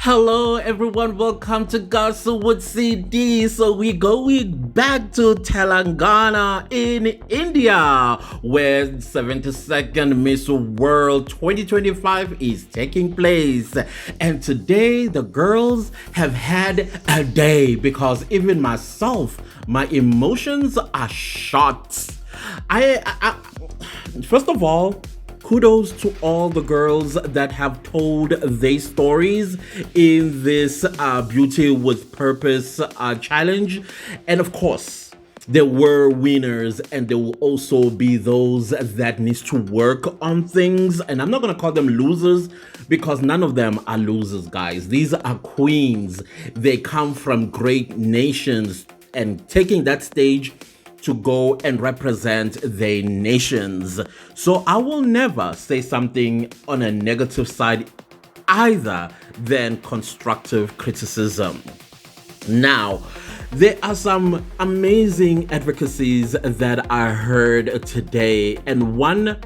Hello everyone, welcome to Gossip CD. So we're going back to Telangana in India, where 72nd Miss World 2025 is taking place. And today the girls have had a day because even myself, my emotions are shot. I First of all, kudos to all the girls that have told their stories in this Beauty with Purpose challenge. And of course, there were winners and there will also be those that needs to work on things. And I'm not going to call them losers because none of them are losers, guys. These are queens. They come from great nations, and taking that stage to go and represent their nations. So I will never say something on a negative side either than constructive criticism. Now, there are some amazing advocacies that I heard today, and one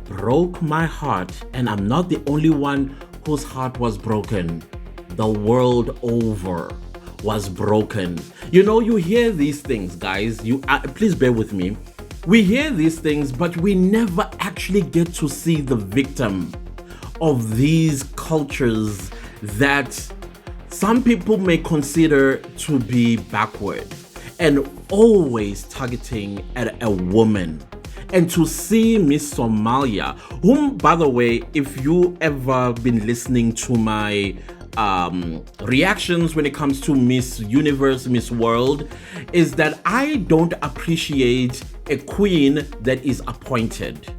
broke my heart, and I'm not the only one whose heart was broken. The world over was broken. You know, you hear these things, guys. Please bear with me. We hear these things, but we never actually get to see the victim of these cultures that some people may consider to be backward and always targeting at a woman. And to see Miss Somalia, whom, by the way, if you ever been listening to my reactions when it comes to Miss Universe, Miss World, is that I don't appreciate a queen that is appointed.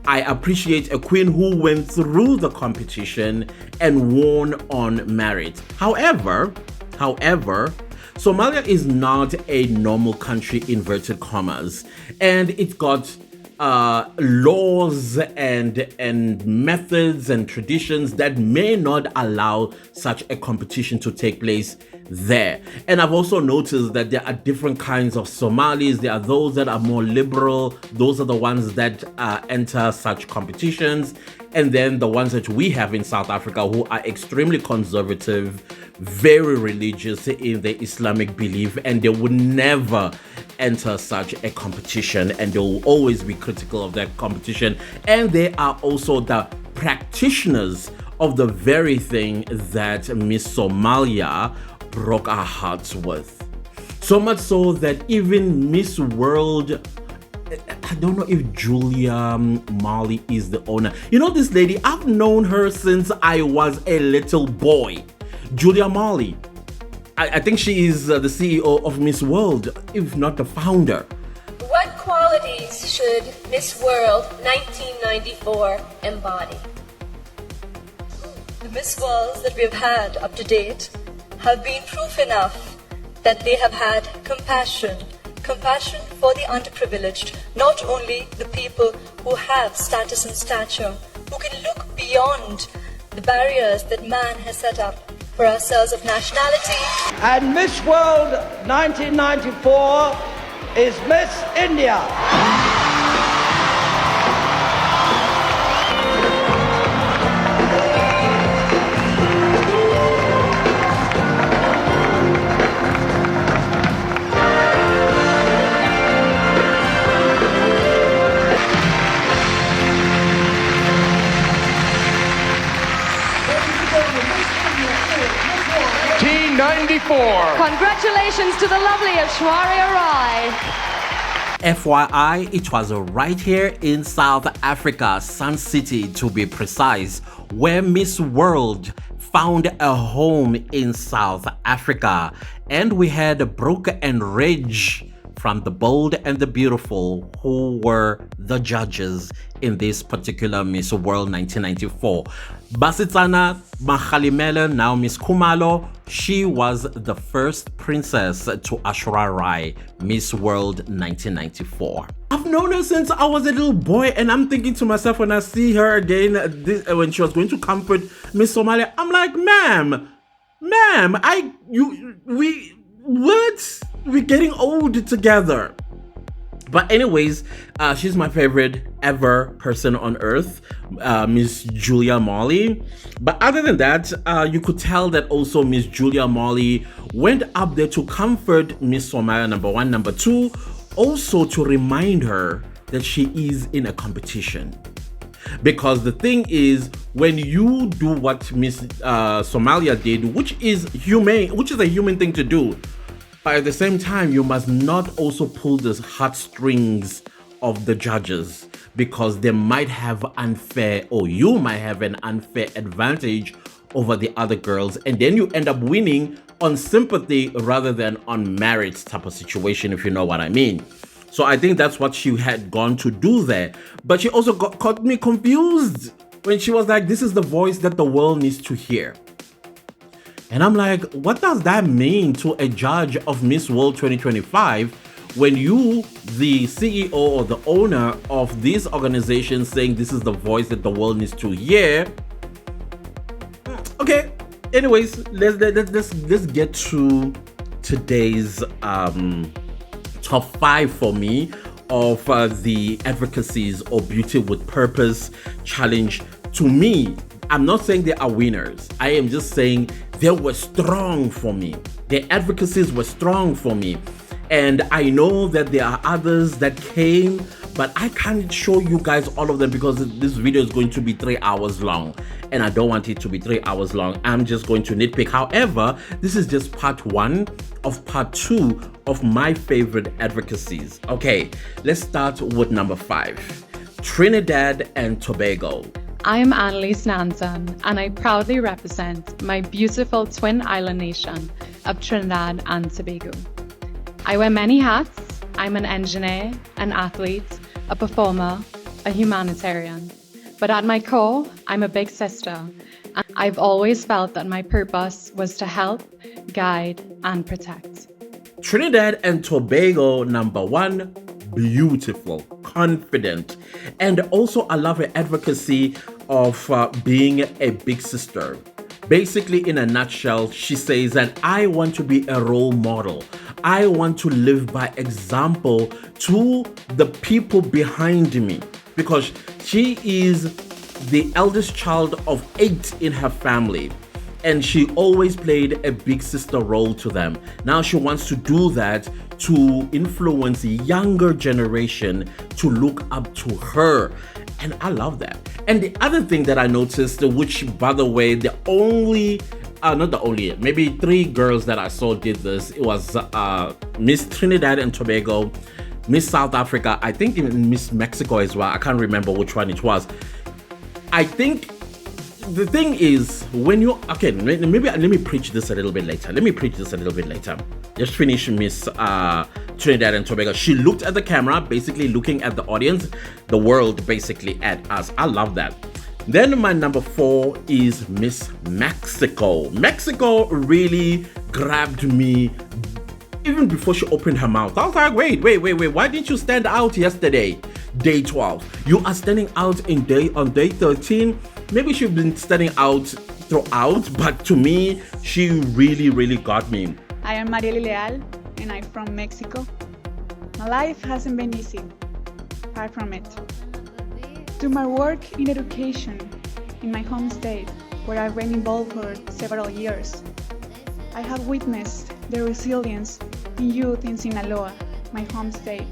I appreciate a queen who went through the competition and won on merit. However, Somalia is not a normal country, inverted commas, and it got laws and methods and traditions that may not allow such a competition to take place there. And I've also noticed that there are different kinds of Somalis. There are those that are more liberal. Those are the ones that enter such competitions. And then the ones that we have in South Africa who are extremely conservative, very religious in their Islamic belief, and they would never enter such a competition, and they will always be critical of that competition. And they are also the practitioners of the very thing that Miss Somalia broke our hearts with. So much so that even Miss World, I don't know if Julia Marley is the owner. You know this lady, I've known her since I was a little boy. Julia Marley. I think she is the CEO of Miss World, if not the founder. What qualities should Miss World 1994 embody? The Miss Worlds that we've had up to date have been proof enough that they have had compassion for the underprivileged, not only the people who have status and stature, who can look beyond the barriers that man has set up for ourselves of nationality. And Miss World 1994 is Miss India. Congratulations to the lovely Aishwarya Rai. FYI, it was right here in South Africa, Sun City to be precise, where Miss World found a home in South Africa. And we had Brooke and Ridge from The Bold and the Beautiful, who were the judges in this particular Miss World 1994. Basitsana Mahalimele, now Miss Kumalo, she was the first princess to Aishwarya Rai, Miss World 1994. I've known her since I was a little boy, and I'm thinking to myself when I see her again, when she was going to comfort Miss Somalia, I'm like, ma'am, what? We're getting old together. But anyways, she's my favorite ever person on earth, Miss Julia Molly. But other than that, you could tell that also Miss Julia Molly went up there to comfort Miss Somalia, number one. Number two, also to remind her that she is in a competition. Because the thing is, when you do what Miss Somalia did, which is humane, which is a human thing to do, but at the same time, you must not also pull the heartstrings of the judges, because they might have unfair, or you might have an unfair advantage over the other girls, and then you end up winning on sympathy rather than on merit type of situation, if you know what I mean. So I think that's what she had gone to do there. But she also caught me confused when she was like, this is the voice that the world needs to hear. And I'm like, what does that mean to a judge of Miss World 2025 when you, the CEO or the owner of this organization, saying this is the voice that the world needs to hear? Okay, anyways, let's get to today's top 5 for me of the Advocacies or Beauty with Purpose challenge. To me, I'm not saying they are winners. I am just saying they were strong for me. The advocacies were strong for me. And I know that there are others that came, but I can't show you guys all of them because this video is going to be 3 hours long. And I don't want it to be 3 hours long. I'm just going to nitpick. However, this is just part 1 of part 2 of my favorite advocacies. Okay, let's start with number 5. Trinidad and Tobago. I'm Annalise Nansen, and I proudly represent my beautiful twin island nation of Trinidad and Tobago. I wear many hats. I'm an engineer, an athlete, a performer, a humanitarian. But at my core, I'm a big sister, and I've always felt that my purpose was to help, guide, and protect. Trinidad and Tobago, number 1, beautiful, confident, and also I love her advocacy of being a big sister. Basically, in a nutshell, she says that I want to be a role model. I want to live by example to the people behind me, because she is the eldest child of 8 in her family. And she always played a big sister role to them. Now she wants to do that to influence the younger generation to look up to her. And I love that. And the other thing that I noticed, which by the way, the only, not the only, maybe 3 girls that I saw did this. It was Miss Trinidad and Tobago, Miss South Africa, I think even Miss Mexico as well. I can't remember which one it was. I think the thing is, when you, okay, maybe let me preach this a little bit later. Just finish Miss Trinidad and Tobago. She looked at the camera, basically looking at the audience, the world basically at us. I love that. Then my number 4 is Miss Mexico. Mexico really grabbed me even before she opened her mouth. I was like, wait, why didn't you stand out yesterday? Day 12. You are standing out on day 13. Maybe she's been standing out throughout, but to me, she really got me. I am Marieli Leal, and I'm from Mexico. My life hasn't been easy, far from it. Through my work in education in my home state, where I've been involved for several years, I have witnessed the resilience in youth in Sinaloa, my home state.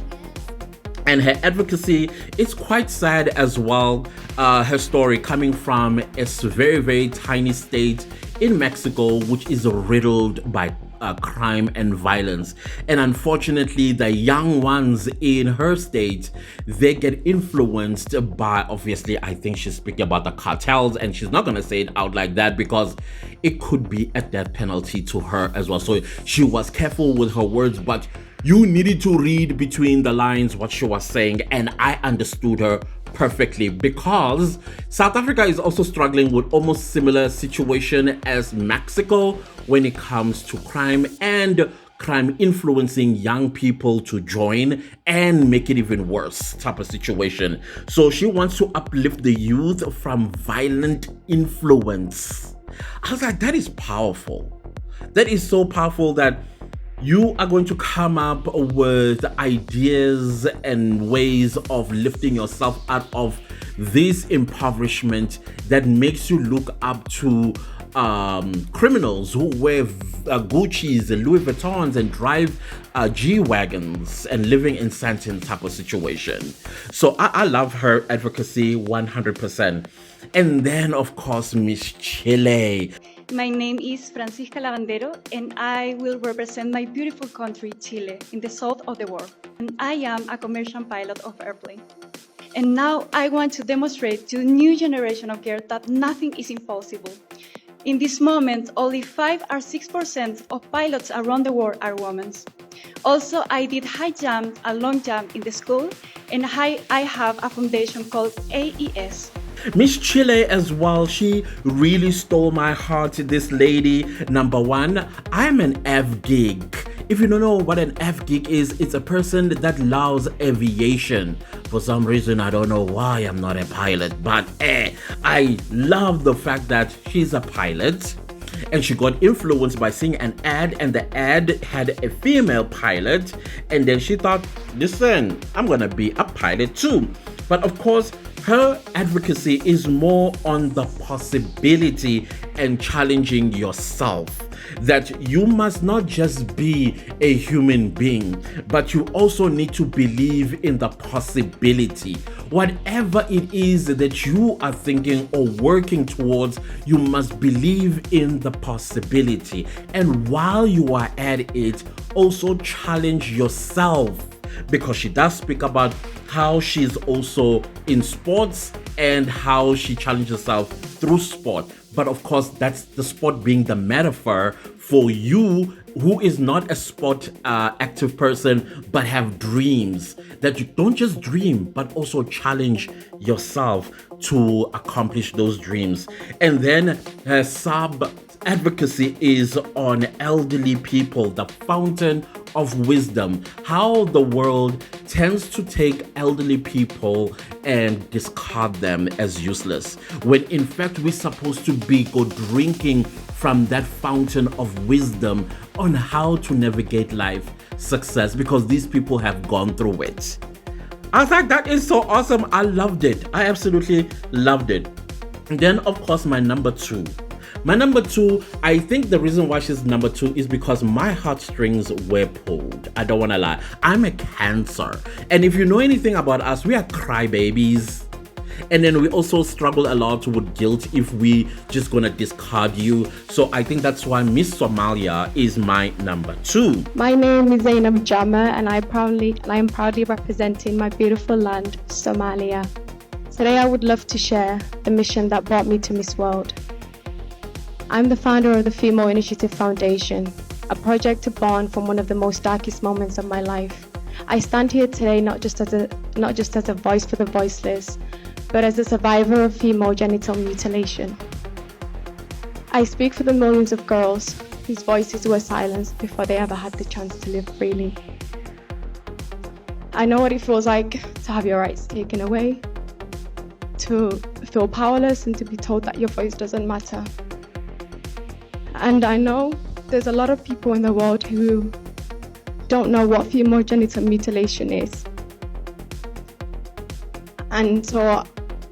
And her advocacy is quite sad as well. Her story coming from a very tiny state in Mexico, which is riddled by crime and violence. And unfortunately, the young ones in her state, they get influenced by, obviously, I think she's speaking about the cartels, and she's not going to say it out like that because it could be a death penalty to her as well. So she was careful with her words, but you needed to read between the lines what she was saying, and I understood her perfectly, because South Africa is also struggling with almost similar situation as Mexico when it comes to crime, and crime influencing young people to join and make it even worse type of situation. So she wants to uplift the youth from violent influence. I was like, that is powerful. That is so powerful that You are going to come up with ideas and ways of lifting yourself out of this impoverishment that makes you look up to criminals who wear Gucci's and Louis Vuittons and drive G-Wagons and living in Santin type of situation. So I love her advocacy 100%. And then, of course, Miss Chile. My name is Francisca Lavandero, and I will represent my beautiful country, Chile, in the south of the world. And I am a commercial pilot of airplane. And now I want to demonstrate to the new generation of girls that nothing is impossible. In this moment, only 5 or 6% of pilots around the world are women. Also, I did high jump and long jump in the school, and I have a foundation called AES. Miss Chile as well, she really stole my heart, this lady. Number one, I'm an F geek. If you don't know what an F geek is, it's a person that loves aviation. For some reason, I don't know why I'm not a pilot, but I love the fact that she's a pilot. And she got influenced by seeing an ad, and the ad had a female pilot, and then she thought, listen, I'm gonna be a pilot too. But of course, her advocacy is more on the possibility and challenging yourself. That you must not just be a human being, but you also need to believe in the possibility. Whatever it is that you are thinking or working towards, you must believe in the possibility. And while you are at it, also challenge yourself. Because she does speak about how she's also in sports and how she challenges herself through sport. But of course, that's the sport being the metaphor for you who is not a sport active person but have dreams. That you don't just dream but also challenge yourself to accomplish those dreams. And then her advocacy is on elderly people, the fountain of wisdom, how the world tends to take elderly people and discard them as useless, when in fact we're supposed to be drinking from that fountain of wisdom on how to navigate life success, because these people have gone through it. I thought that is so awesome. I loved it. I absolutely loved it. And then of course my number two, I think the reason why she's number two is because my heartstrings were pulled. I don't want to lie. I'm a Cancer. And if you know anything about us, we are crybabies. And then we also struggle a lot with guilt if we just gonna discard you. So I think that's why Miss Somalia is my number two. My name is Zainab Jama, and I am proudly representing my beautiful land, Somalia. Today I would love to share the mission that brought me to Miss World. I'm the founder of the Female Initiative Foundation, a project born from one of the most darkest moments of my life. I stand here today not just as a voice for the voiceless, but as a survivor of female genital mutilation. I speak for the millions of girls whose voices were silenced before they ever had the chance to live freely. I know what it feels like to have your rights taken away, to feel powerless and to be told that your voice doesn't matter. And I know there's a lot of people in the world who don't know what female genital mutilation is. And so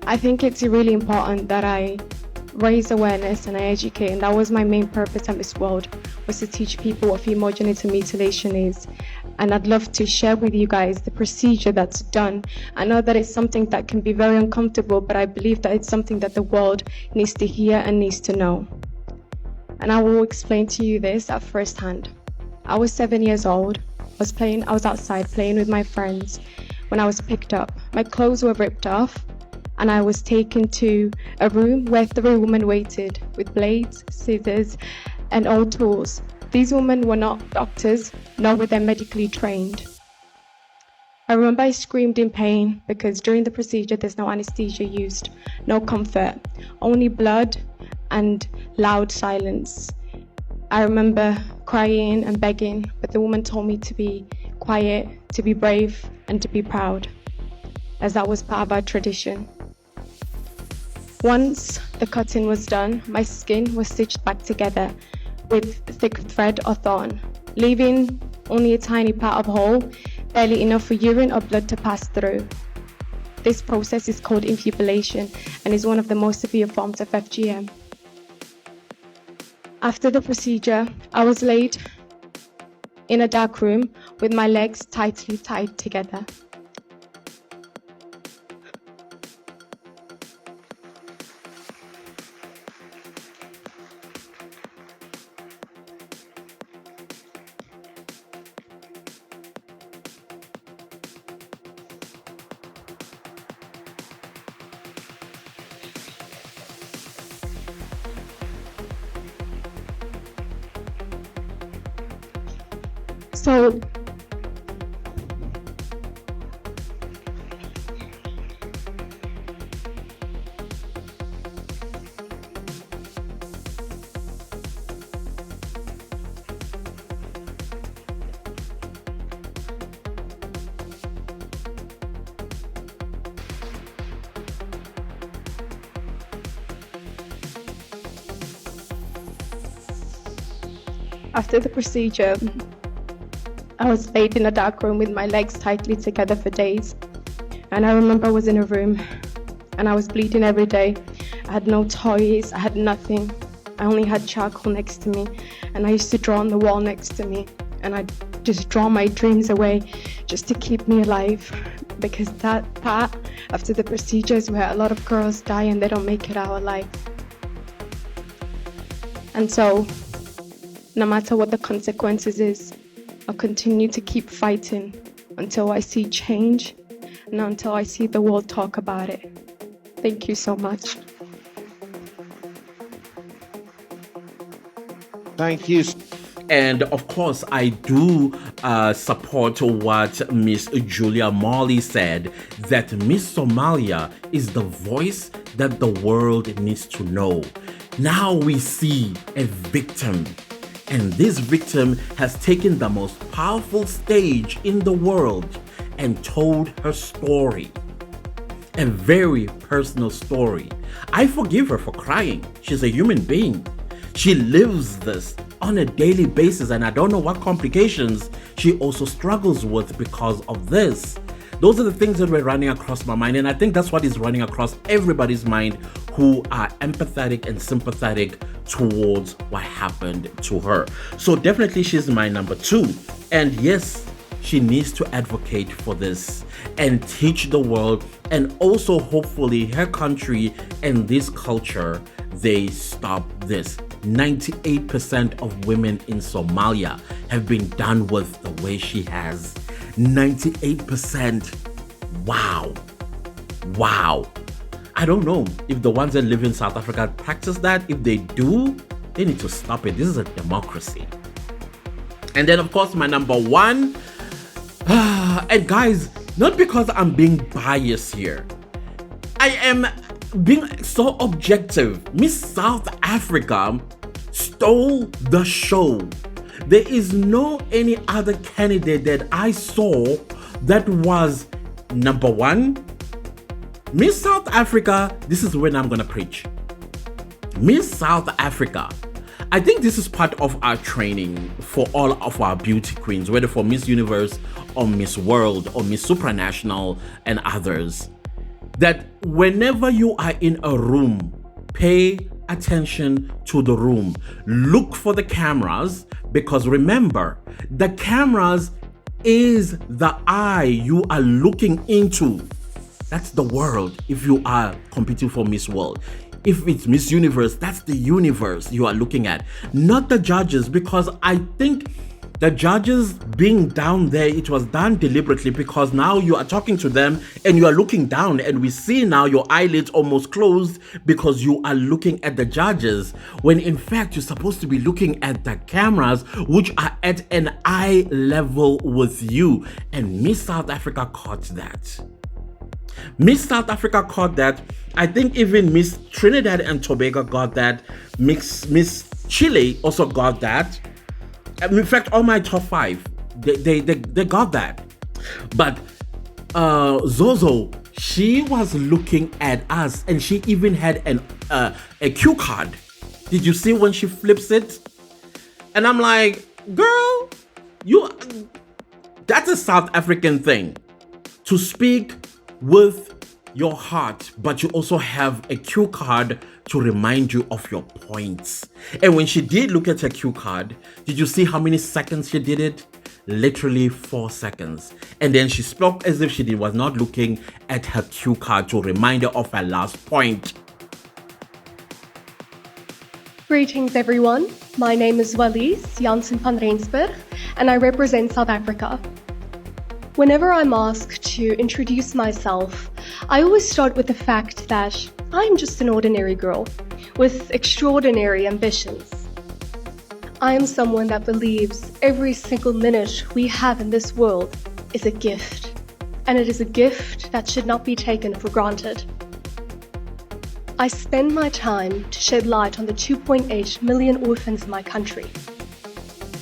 I think it's really important that I raise awareness and I educate, and that was my main purpose at Miss World, was to teach people what female genital mutilation is. And I'd love to share with you guys the procedure that's done. I know that it's something that can be very uncomfortable, but I believe that it's something that the world needs to hear and needs to know. And I will explain to you this at first hand. I was 7 years old. I was outside playing with my friends when I was picked up. My clothes were ripped off, and I was taken to a room where 3 women waited with blades, scissors, and all tools. These women were not doctors, nor were they medically trained. I remember I screamed in pain because during the procedure there's no anesthesia used, no comfort, only blood and loud silence. I remember crying and begging, but the woman told me to be quiet, to be brave, and to be proud, as that was part of our tradition. Once the cutting was done, my skin was stitched back together with thick thread or thorn. leaving only a tiny part of hole, barely enough for urine or blood to pass through. This process is called infibulation and is one of the most severe forms of FGM. After the procedure, I was laid in a dark room with my legs tightly tied together. So after the procedure, I was laid in a dark room with my legs tightly together for days. And I remember I was in a room and I was bleeding every day. I had no toys, I had nothing. I only had charcoal next to me, and I used to draw on the wall next to me, and I'd just draw my dreams away just to keep me alive, because that part after the procedure is where a lot of girls die and they don't make it out alive. And so, no matter what the consequences is, I'll continue to keep fighting until I see change and until I see the world talk about it. Thank you so much. Thank you. And of course, I do support what Miss Julia Morley said, that Miss Somalia is the voice that the world needs to know. Now we see a victim. And this victim has taken the most powerful stage in the world and told her story. A very personal story. I forgive her for crying. She's a human being. She lives this on a daily basis, and I don't know what complications she also struggles with because of this. Those are the things that were running across my mind, and I think that's what is running across everybody's mind who are empathetic and sympathetic towards what happened to her. So definitely she's my number 2. And yes, she needs to advocate for this and teach the world, and also hopefully her country and this culture, they stop this. 98% of women in Somalia have been done with the way she has. 98%. Wow. I don't know if the ones that live in South Africa practice that. If they do, they need to stop it. This is a democracy. And then of course my number 1, and guys, not because I'm being biased here, I am being so objective. Miss South Africa stole the show. There is no any other candidate that I saw that was number 1. Miss South Africa, this is when I'm gonna preach. Miss South Africa, I think this is part of our training for all of our beauty queens, whether for Miss Universe or Miss World or Miss Supranational and others, that whenever you are in a room, pay attention to the room. Look for the cameras, because remember, the cameras is the eye you are looking into. That's the world if you are competing for Miss World. If it's Miss Universe, that's the universe you are looking at, not the judges, because I think the judges being down there, it was done deliberately, because now you are talking to them and you are looking down, and we see now your eyelids almost closed because you are looking at the judges, when in fact you're supposed to be looking at the cameras, which are at an eye level with you. And Miss South Africa caught that. Miss South Africa caught that. I think even Miss Trinidad and Tobago got that. Miss Chile also got that. In fact, all my top 5, they got that. But Zozo, she was looking at us, and she even had a cue card. Did you see when she flips it? And I'm like, girl, That's a South African thing. To speak with your heart, but you also have a cue card to remind you of your points. And when she did look at her cue card, did you see how many seconds she did it? Literally 4 seconds. And then she spoke as if she was not looking at her cue card to remind her of her last point. Greetings everyone, my name is Walise Janssen van Rensburg and I represent South Africa. Whenever I'm asked to introduce myself, I always start with the fact that I'm just an ordinary girl with extraordinary ambitions. I am someone that believes every single minute we have in this world is a gift, and it is a gift that should not be taken for granted. I spend my time to shed light on the 2.8 million orphans in my country.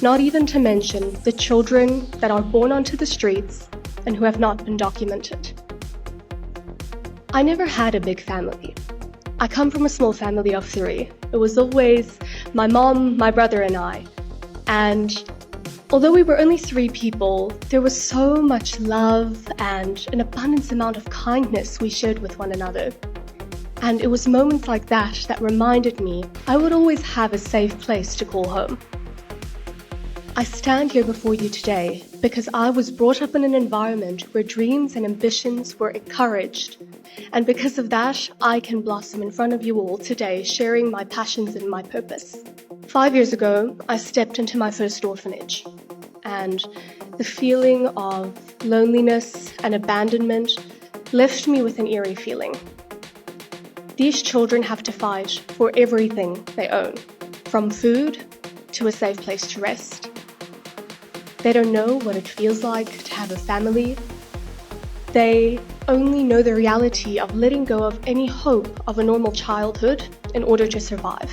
Not even to mention the children that are born onto the streets and who have not been documented. I never had a big family. I come from a small family of 3. It was always my mom, my brother, and I. And although we were only 3 people, there was so much love and an abundant amount of kindness we shared with one another. And it was moments like that that reminded me I would always have a safe place to call home. I stand here before you today because I was brought up in an environment where dreams and ambitions were encouraged. And because of that, I can blossom in front of you all today, sharing my passions and my purpose. 5 years ago, I stepped into my first orphanage. And the feeling of loneliness and abandonment left me with an eerie feeling. These children have to fight for everything they own, from food to a safe place to rest. They don't know what it feels like to have a family. They only know the reality of letting go of any hope of a normal childhood in order to survive.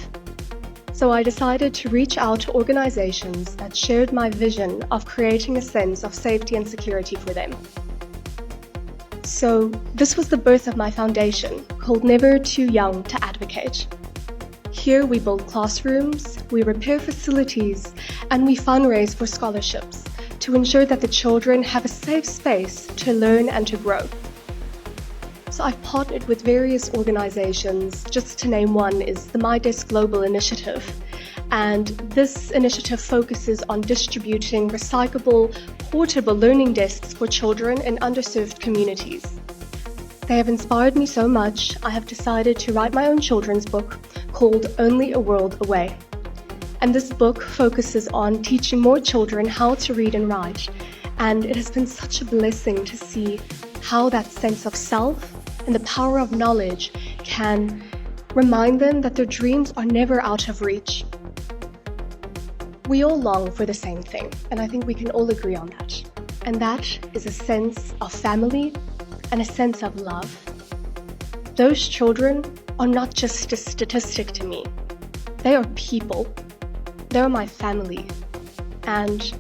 So I decided to reach out to organizations that shared my vision of creating a sense of safety and security for them. So this was the birth of my foundation, called Never Too Young to Advocate. Here we build classrooms, we repair facilities, and we fundraise for scholarships to ensure that the children have a safe space to learn and to grow. So I've partnered with various organizations. Just to name one is the My Desk Global Initiative. And this initiative focuses on distributing recyclable, portable learning desks for children in underserved communities. They have inspired me so much, I have decided to write my own children's book called Only a World Away. And this book focuses on teaching more children how to read and write. And it has been such a blessing to see how that sense of self and the power of knowledge can remind them that their dreams are never out of reach. We all long for the same thing, and I think we can all agree on that. And that is a sense of family and a sense of love. Those children are not just a statistic to me. They are people. They're my family. And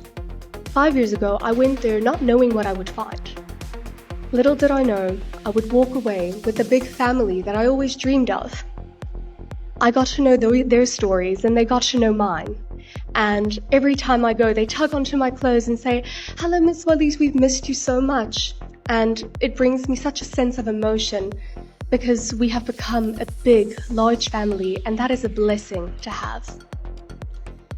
5 years ago, I went there not knowing what I would find. Little did I know, I would walk away with the big family that I always dreamed of. I got to know their stories and they got to know mine. And every time I go, they tug onto my clothes and say, "Hello, Miss Walise, we've missed you so much." And it brings me such a sense of emotion because we have become a big, large family, and that is a blessing to have.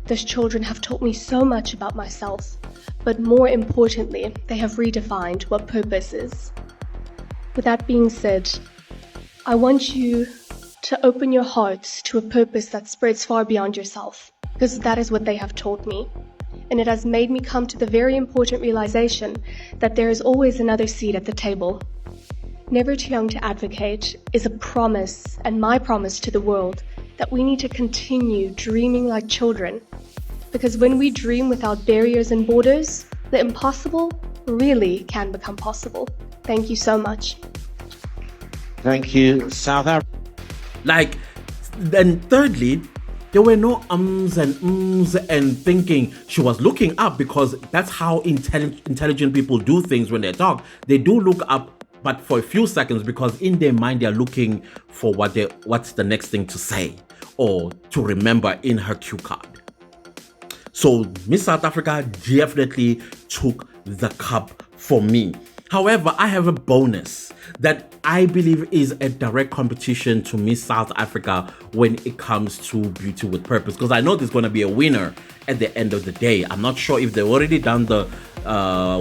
Those children have taught me so much about myself, but more importantly, they have redefined what purpose is. With that being said, I want you to open your hearts to a purpose that spreads far beyond yourself, because that is what they have taught me. And it has made me come to the very important realization that there is always another seat at the table. Never Too Young to Advocate is a promise, and my promise to the world, that we need to continue dreaming like children. Because when we dream without barriers and borders, the impossible really can become possible. Thank you so much. Thank you, South Africa. Then thirdly, there were no and thinking. She was looking up because that's how intelligent people do things when they talk. They do look up, but for a few seconds, because in their mind they're looking for what's the next thing to say or to remember in her cue card. So Miss South Africa definitely took the cup for me. However, I have a bonus that I believe is a direct competition to Miss South Africa when it comes to Beauty with Purpose, because I know there's going to be a winner at the end of the day. I'm not sure if they've already done the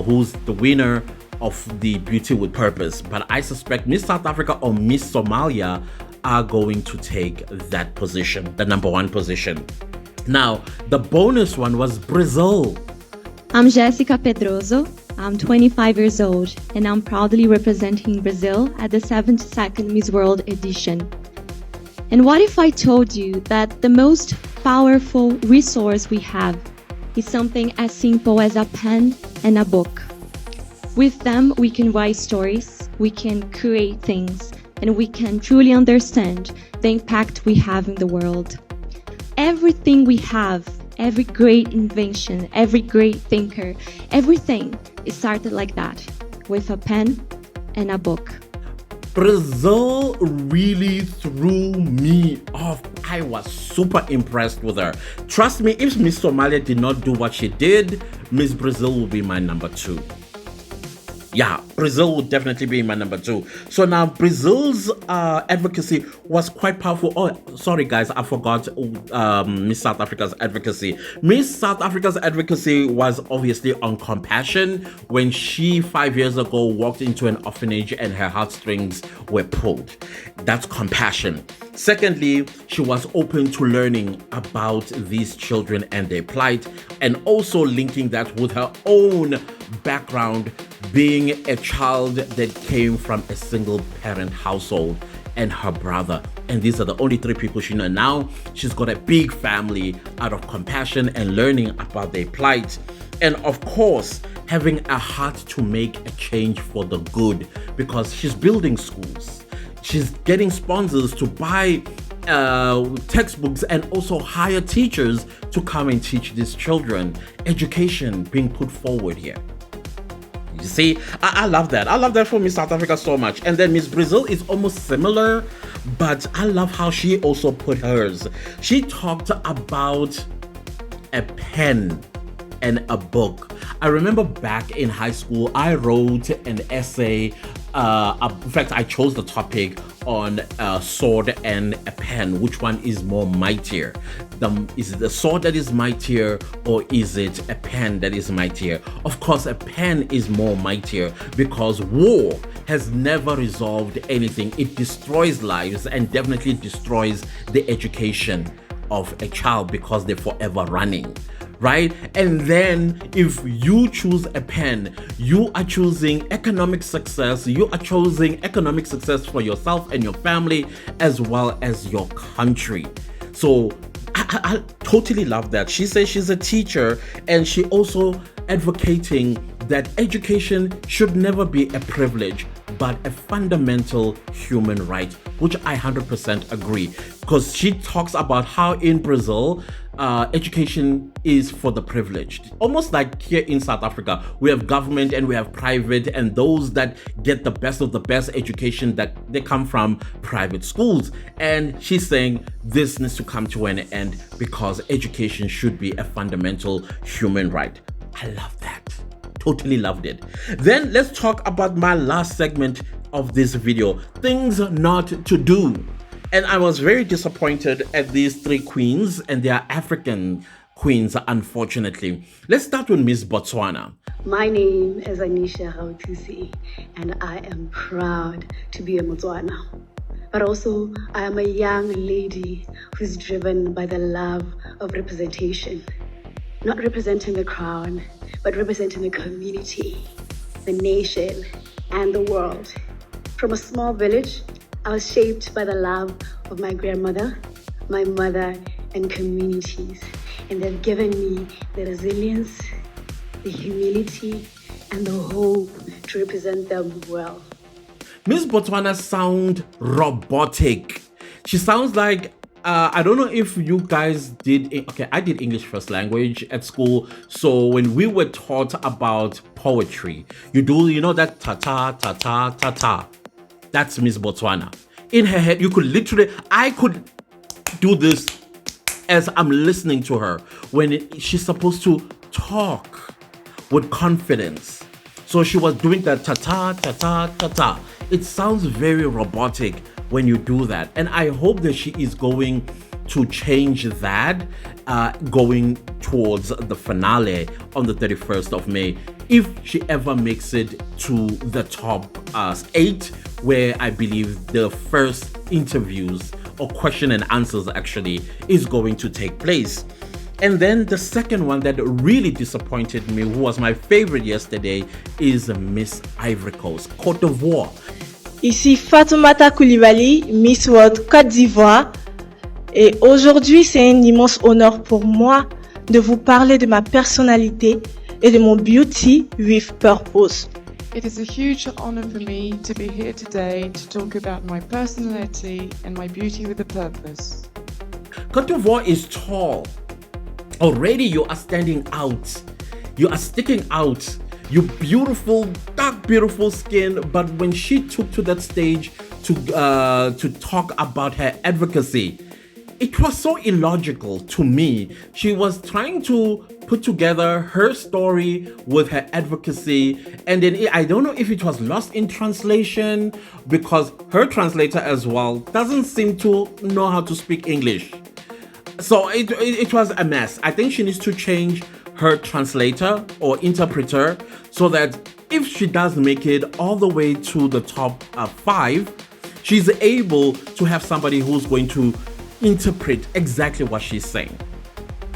who's the winner of the Beauty with Purpose, but I suspect Miss South Africa or Miss Somalia are going to take that position, the number one position. Now, the bonus one was Brazil. I'm Jessica Pedroso. I'm 25 years old, and I'm proudly representing Brazil at the 72nd Miss World edition. And what if I told you that the most powerful resource we have is something as simple as a pen and a book? With them, we can write stories, we can create things, and we can truly understand the impact we have in the world. Everything we have, every great invention, every great thinker, everything is started like that, with a pen and a book. Brazil really threw me off. I was super impressed with her. Trust me, if Miss Somalia did not do what she did, Miss Brazil will be my number 2. Yeah, Brazil would definitely be my number 2. So now Brazil's advocacy was quite powerful. Oh, sorry guys, I forgot Miss South Africa's advocacy. Miss South Africa's advocacy was obviously on compassion when she 5 years ago walked into an orphanage and her heartstrings were pulled. That's compassion. Secondly, she was open to learning about these children and their plight, and also linking that with her own background, being a child that came from a single parent household and her brother. And these are the only 3 people she knows. Now she's got a big family out of compassion and learning about their plight. And of course, having a heart to make a change for the good, because she's building schools. She's getting sponsors to buy textbooks and also hire teachers to come and teach these children. Education being put forward here. You see, I love that. I love that for Miss South Africa so much. And then Miss Brazil is almost similar, but I love how she also put hers. She talked about a pen and a book. I remember back in high school, I wrote an essay. In fact, I chose the topic on a sword and a pen. Which one is more mightier? Is it the sword that is mightier, or is it a pen that is mightier? Of course, a pen is more mightier, because war has never resolved anything. It destroys lives and definitely destroys the education of a child, because they're forever running. Right? And then if you choose a pen, you are choosing economic success. You are choosing economic success for yourself and your family, as well as your country. So I totally love that. She says she's a teacher, and she also advocating that education should never be a privilege, but a fundamental human right, which I 100% agree, because she talks about how in Brazil, education is for the privileged. Almost like here in South Africa, we have government and we have private, and those that get the best of the best education, that they come from private schools. And she's saying this needs to come to an end, because education should be a fundamental human right. I love that. Totally loved it. Then let's talk about my last segment of this video, things not to do. And I was very disappointed at these 3 queens, and they are African queens, unfortunately. Let's start with Miss Botswana. My name is Anisha Rautisi, and I am proud to be a Botswana. But also, I am a young lady who's driven by the love of representation. Not representing the crown, but representing the community, the nation, and the world. From a small village, I was shaped by the love of my grandmother, my mother, and communities. And they've given me the resilience, the humility, and the hope to represent them well. Miss Botswana sound robotic. She sounds like, I don't know if you guys did, okay, I did English first language at school. So when we were taught about poetry, you know that ta-ta, ta-ta, ta-ta. That's Miss Botswana. In her head, you could literally, I could do this as I'm listening to her when she's supposed to talk with confidence. So she was doing that ta-ta, ta-ta, ta-ta. It sounds very robotic when you do that. And I hope that she is going to change that going towards the finale on the 31st of May, if she ever makes it to the top 8, where I believe the first interviews or question and answers actually is going to take place. And then the second one that really disappointed me, who was my favorite yesterday, is Miss Ivory Coast, Côte d'Ivoire. Ici Fatoumata Koulibaly, Miss World Côte d'Ivoire. Et aujourd'hui, c'est un immense honneur pour moi de vous parler de ma personnalité et de mon beauty with purpose. It is a huge honor for me to be here today to talk about my personality and my beauty with a purpose. Côte d'Ivoire is tall. Already you are standing out. You are sticking out. Your beautiful, dark, beautiful skin. But when she took to that stage to talk about her advocacy, it was so illogical to me. She was trying to put together her story with her advocacy, and then I don't know if it was lost in translation, because her translator as well doesn't seem to know how to speak English. So it was a mess. I think she needs to change her translator or interpreter so that if she does make it all the way to the top 5, she's able to have somebody who's going to interpret exactly what she's saying.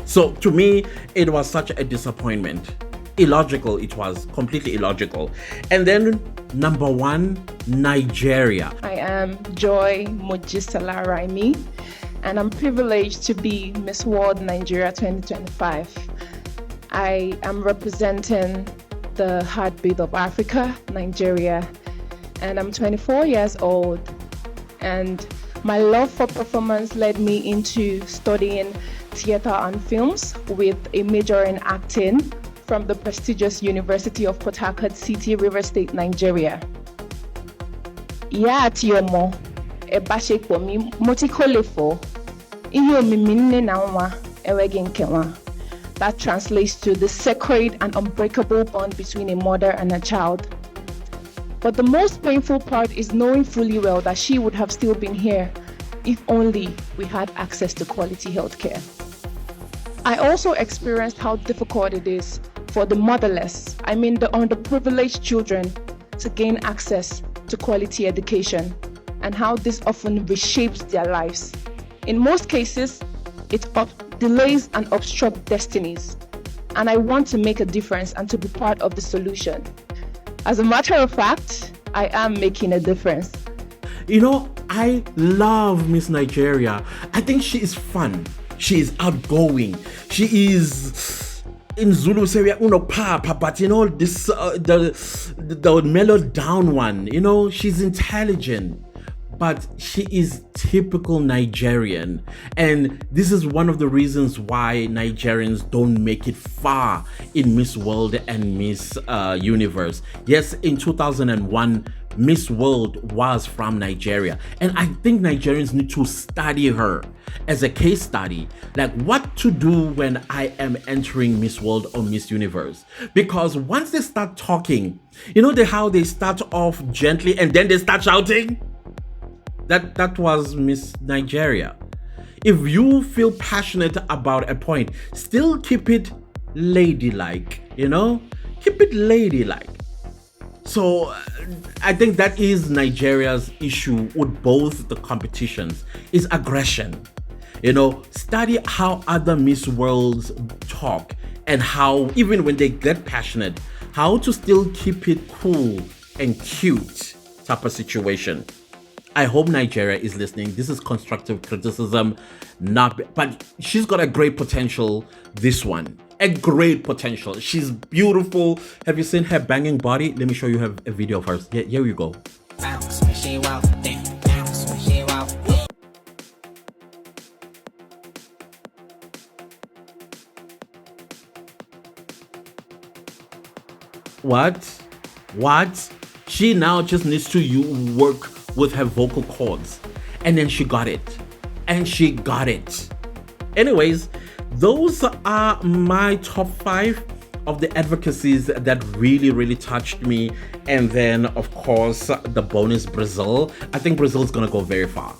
So to me, it was such a disappointment. Illogical, it was completely illogical. And then number 1, Nigeria. I am Joy Mojisala Raimi, and I'm privileged to be Miss World Nigeria 2025. I am representing the heartbeat of Africa, Nigeria, and I'm 24 years old. And my love for performance led me into studying theater and films with a major in acting from the prestigious University of Port Harcourt City, River State, Nigeria. Ya tiomo e bashe po mi motikolefo iyo mi minne na nwa ewege nkewa. That translates to the sacred and unbreakable bond between a mother and a child. But the most painful part is knowing fully well that she would have still been here if only we had access to quality healthcare. I also experienced how difficult it is for the motherless, the underprivileged children, to gain access to quality education, and how this often reshapes their lives. In most cases, it delays and obstructs destinies. And I want to make a difference and to be part of the solution. As a matter of fact, I am making a difference. You know, I love Miss Nigeria. I think she is fun. She is outgoing. She is, in Zulu say uno papa, but you know, this the mellowed down one. You know, she's intelligent, but she is typical Nigerian. And this is one of the reasons why Nigerians don't make it far in Miss World and Miss Universe. Yes, in 2001, Miss World was from Nigeria. And I think Nigerians need to study her as a case study, like what to do when I am entering Miss World or Miss Universe. Because once they start talking, you know how they start off gently and then they start shouting? That was Miss Nigeria. If you feel passionate about a point, still keep it ladylike, you know? Keep it ladylike. So I think that is Nigeria's issue with both the competitions, is aggression. You know, study how other Miss Worlds talk and how, even when they get passionate, how to still keep it cool and cute type of situation. I hope Nigeria is listening. This is constructive criticism, but she's got a great potential, this one. A great potential. She's beautiful. Have you seen her banging body? Let me show you a video of hers. Here you go. What? She now just needs to work with her vocal cords. And then she got it. Anyways, those are my top 5 of the advocacies that really touched me. And then, of course, the bonus, Brazil. I think Brazil's gonna go very far.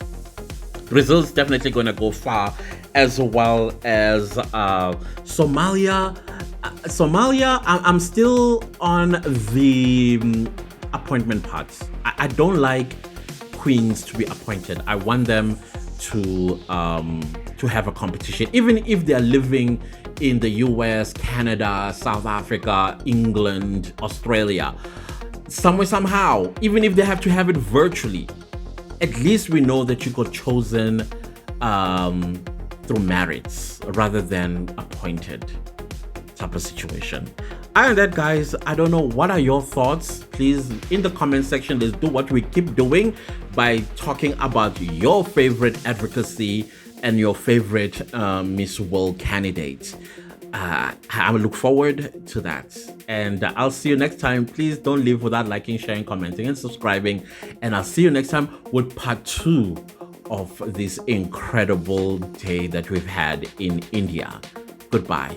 Brazil's definitely gonna go far, as well as Somalia. I'm still on the appointment part. I don't like queens to be appointed. I want them to have a competition, even if they're living in the US, Canada, South Africa, England, Australia, somewhere, somehow, even if they have to have it virtually. At least we know that you got chosen through merits rather than appointed type of situation. And that, guys, I don't know, what are your thoughts? Please, in the comment section, let's do what we keep doing by talking about your favorite advocacy and your favorite Miss World candidate. I look forward to that. And I'll see you next time. Please don't leave without liking, sharing, commenting, and subscribing. And I'll see you next time with part 2 of this incredible day that we've had in India. Goodbye.